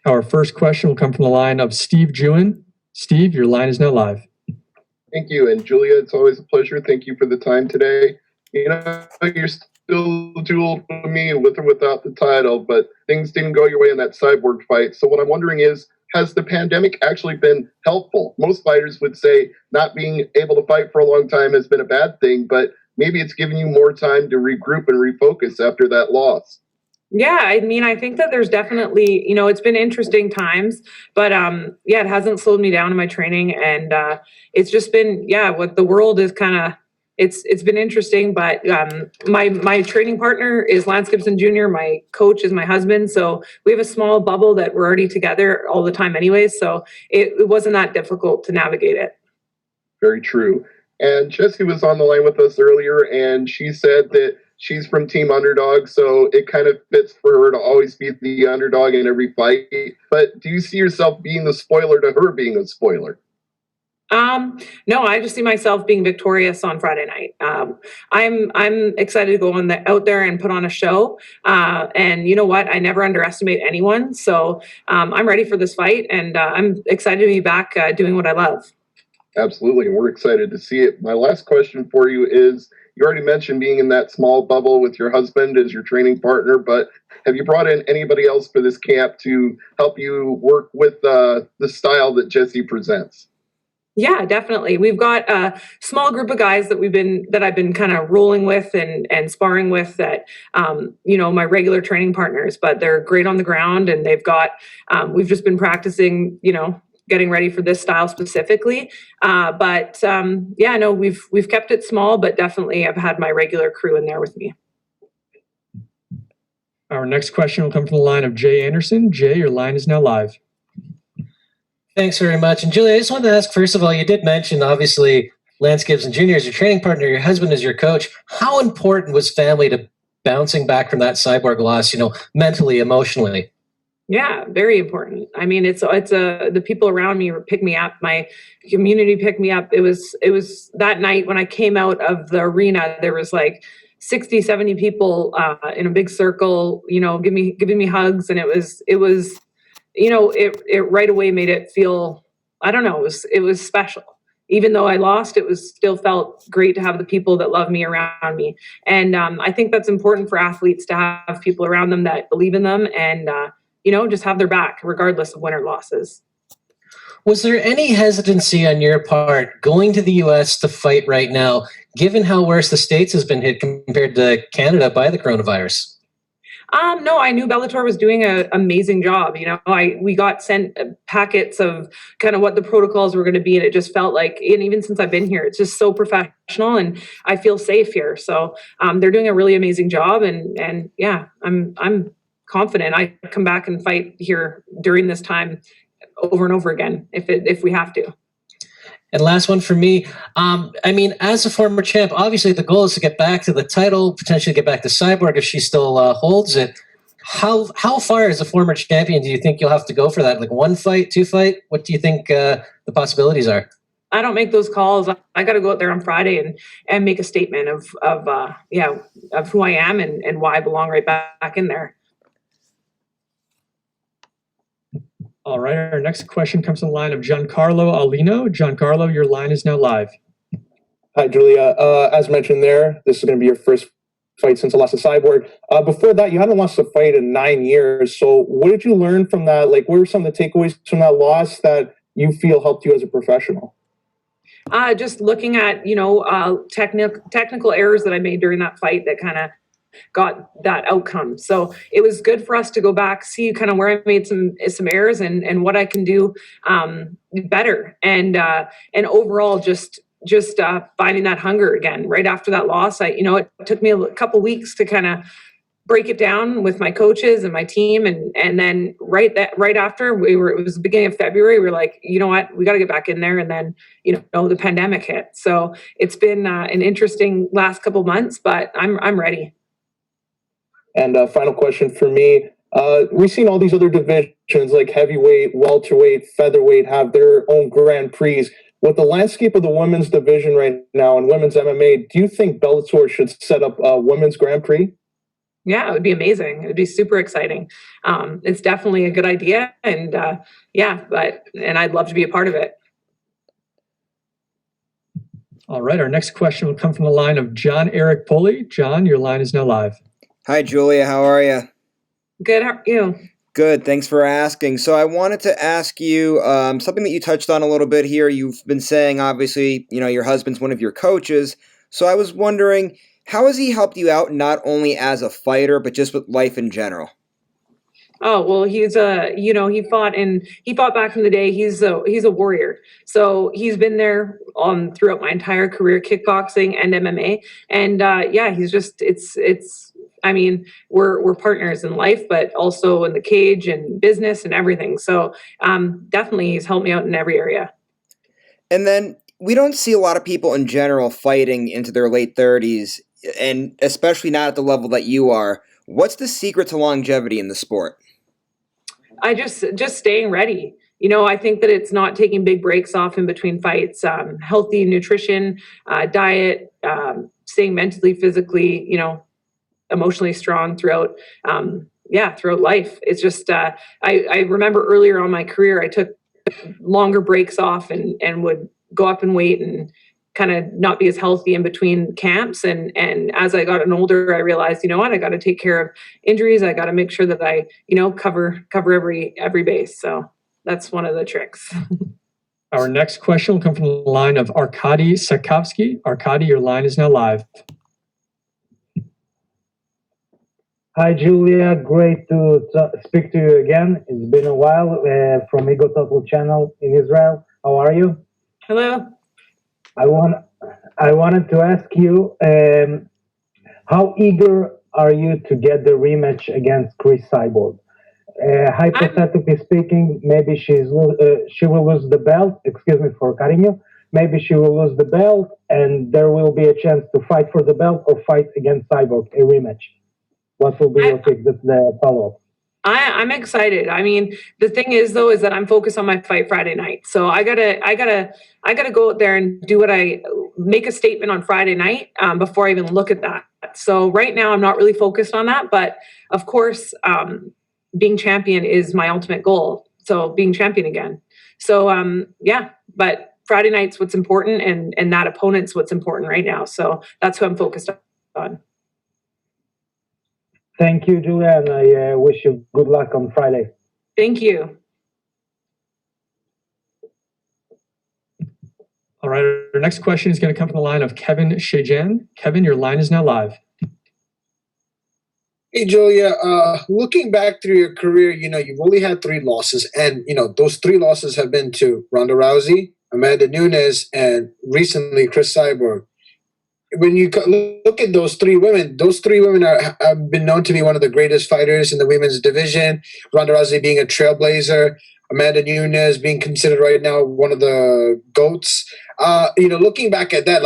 Our first question will come from the line of Steve Jewin. Steve, your line is now live. Thank you. And Julia, it's always a pleasure. Thank you for the time today. You're still jeweled for me with or without the title, but things didn't go your way in that Cyborg fight. So what I'm wondering is, has the pandemic actually been helpful? Most fighters would say not being able to fight for a long time has been a bad thing, but maybe it's given you more time to regroup and refocus after that loss. Yeah, I mean, I think that there's definitely, it's been interesting times, but it hasn't slowed me down in my training, and it's just been, what the world is kind of, it's been interesting. But my training partner is Lance Gibson Jr. My coach is my husband, so we have a small bubble that we're already together all the time, anyways. So it wasn't that difficult to navigate it. Very true. And Jessie was on the line with us earlier, and she said that she's from Team Underdog, so it kind of fits for her to always be the underdog in every fight. But do you see yourself being the spoiler to her being a spoiler? No, I just see myself being victorious on Friday night. I'm excited to go out there and put on a show. And you know what? I never underestimate anyone. So I'm ready for this fight, and I'm excited to be back doing what I love. Absolutely, and we're excited to see it. My last question for you is, you already mentioned being in that small bubble with your husband as your training partner, but have you brought in anybody else for this camp to help you work with the style that Jessie presents? Yeah, definitely. We've got a small group of guys that I've been kind of rolling with and sparring with that, my regular training partners, but they're great on the ground, and we've just been practicing, getting ready for this style specifically. We've kept it small, but definitely I've had my regular crew in there with me. Our next question will come from the line of Jay Anderson. Jay, your line is now live. Thanks very much. And Julia, I just wanted to ask, first of all, you did mention, obviously, Lance Gibson Jr. is your training partner, your husband is your coach. How important was family to bouncing back from that Cyborg loss, mentally, emotionally? Yeah, very important. I mean, it's the people around me pick me up. My community picked me up. It was that night when I came out of the arena, there was like 60, 70 people in a big circle, giving me hugs. And it right away made it feel, I don't know, it was special. Even though I lost, still felt great to have the people that love me around me. And I think that's important for athletes, to have people around them that believe in them and, just have their back regardless of win or losses. Was there any hesitancy on your part going to the U.S. to fight right now, given how worse the States has been hit compared to Canada by the coronavirus? No, I knew Bellator was doing an amazing job. We got sent packets of kind of what the protocols were going to be, and it just felt like, and even since I've been here, it's just so professional, and I feel safe here. So they're doing a really amazing job, and yeah, I'm confident I come back and fight here during this time over and over again if we have to. And last one for me. As a former champ, obviously the goal is to get back to the title, potentially get back to Cyborg if she still holds it. How far as a former champion do you think you'll have to go for that? Like 1 fight, 2 fight? What do you think the possibilities are? I don't make those calls. I got to go out there on Friday and make a statement of who I am and why I belong right back in there. All right, our next question comes from the line of Giancarlo Alino. Giancarlo, your line is now live. Hi, Julia. As mentioned there, this is going to be your first fight since the loss of Cyborg. Before that, you hadn't lost a fight in 9 years. So what did you learn from that? Like, what were some of the takeaways from that loss that you feel helped you as a professional? Just looking at, technical errors that I made during that fight that kind of got that outcome. So it was good for us to go back, see kind of where I made some errors and what I can do better. And overall, just finding that hunger again right after that loss. It took me a couple weeks to kind of break it down with my coaches and my team, and then right after it was the beginning of February, we were like, you know what, we got to get back in there. And then the pandemic hit, so it's been an interesting last couple months, but I'm ready. And final question for me. We've seen all these other divisions like heavyweight, welterweight, featherweight have their own Grand Prix. With the landscape of the women's division right now and women's MMA, do you think Bellator should set up a women's Grand Prix? Yeah, it would be amazing. It would be super exciting. It's definitely a good idea, and and I'd love to be a part of it. All right, our next question will come from the line of John Eric Pulley. John, your line is now live. Hi, Julia. How are you? Good. How are you? Good. Thanks for asking. So I wanted to ask you something that you touched on a little bit here. You've been saying, obviously, your husband's one of your coaches. So I was wondering, how has he helped you out not only as a fighter, but just with life in general? Oh, well, he fought back in the day. He's a warrior. So he's been there throughout my entire career, kickboxing and MMA. And I mean, we're partners in life, but also in the cage and business and everything. So definitely he's helped me out in every area. And then we don't see a lot of people in general fighting into their late 30s, and especially not at the level that you are. What's the secret to longevity in the sport? I just staying ready. I think that it's not taking big breaks off in between fights, healthy nutrition, diet, staying mentally, physically, emotionally strong throughout life. It's just, I remember earlier on my career, I took longer breaks off and would go up in weight and kind of not be as healthy in between camps. And as I got older, I realized, I got to take care of injuries. I got to make sure that I, cover every base. So that's one of the tricks. Our next question will come from the line of Arkady Sakovsky. Arkady, your line is now live. Hi, Julia. Great to speak to you again. It's been a while from Untitled Channel in Israel. How are you? Hello. I wanted to ask you, how eager are you to get the rematch against Chris Cyborg? Hypothetically speaking, maybe she will lose the belt. Excuse me for cutting you. Maybe she will lose the belt, and there will be a chance to fight for the belt or fight against Cyborg, a rematch. What will be your pick? That's the follow-up. I'm excited. I mean, the thing is though, is that I'm focused on my fight Friday night. So I gotta go out there and make a statement on Friday night before I even look at that. So right now I'm not really focused on that, but of course, being champion is my ultimate goal. So being champion again. So but Friday night's what's important, and that opponent's what's important right now. So that's who I'm focused on. Thank you, Julia, and I wish you good luck on Friday. Thank you. All right, our next question is going to come from the line of Kevin Shajan. Kevin, your line is now live. Hey, Julia, looking back through your career, you've only had 3 losses, and, those 3 losses have been to Ronda Rousey, Amanda Nunes, and recently Chris Cyborg. When you look at those 3 women have been known to be one of the greatest fighters in the women's division. Ronda Rousey being a trailblazer, Amanda Nunes being considered right now one of the GOATs. Looking back at that,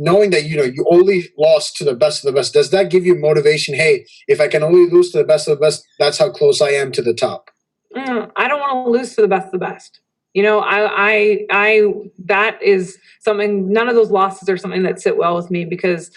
knowing that, you only lost to the best of the best, does that give you motivation? Hey, if I can only lose to the best of the best, that's how close I am to the top. I don't want to lose to the best of the best. That is something, none of those losses are something that sit well with me, because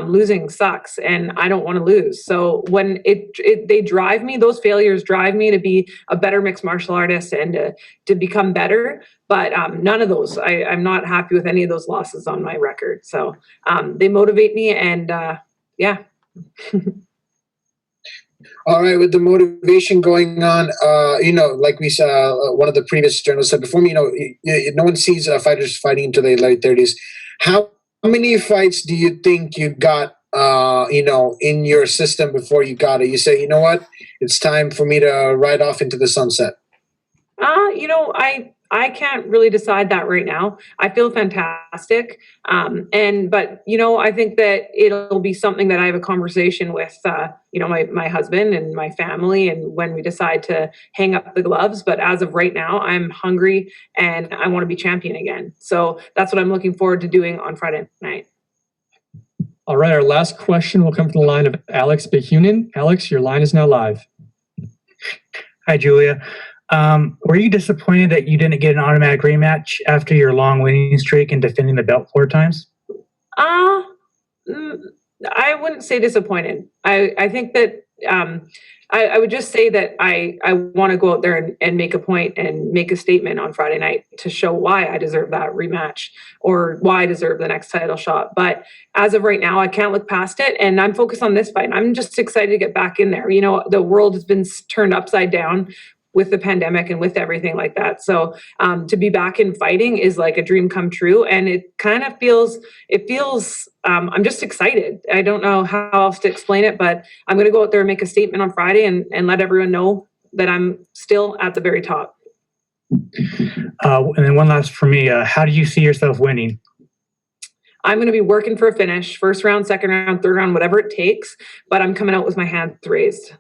losing sucks and I don't want to lose. So when they drive me, those failures drive me to be a better mixed martial artist and to become better. But none of those, I'm not happy with any of those losses on my record. So they motivate me, and All right, with the motivation going on, like we saw, one of the previous journalists said before me, no one sees fighters fighting into their late 30s. How many fights do you think you got, in your system before you got it? You say, you know what, it's time for me to ride off into the sunset. I can't really decide that right now. I feel fantastic. But I think that it'll be something that I have a conversation with, my husband and my family, and when we decide to hang up the gloves. But as of right now, I'm hungry and I want to be champion again. So that's what I'm looking forward to doing on Friday night. All right, our last question will come from the line of Alex Behunin. Alex, your line is now live. Hi, Julia. Were you disappointed that you didn't get an automatic rematch after your long winning streak and defending the belt 4 times? I wouldn't say disappointed. I think that I would just say that I want to go out there and make a point and make a statement on Friday night to show why I deserve that rematch or why I deserve the next title shot. But as of right now, I can't look past it, and I'm focused on this fight. I'm just excited to get back in there. You know, the world has been turned upside down with the pandemic and with everything like that. So to be back in fighting is like a dream come true. And it kind of feels, I'm just excited. I don't know how else to explain it, but I'm going to go out there and make a statement on Friday and let everyone know that I'm still at the very top. And then one last for me, how do you see yourself winning? I'm going to be working for a finish, first round, second round, third round, whatever it takes, but I'm coming out with my hands raised.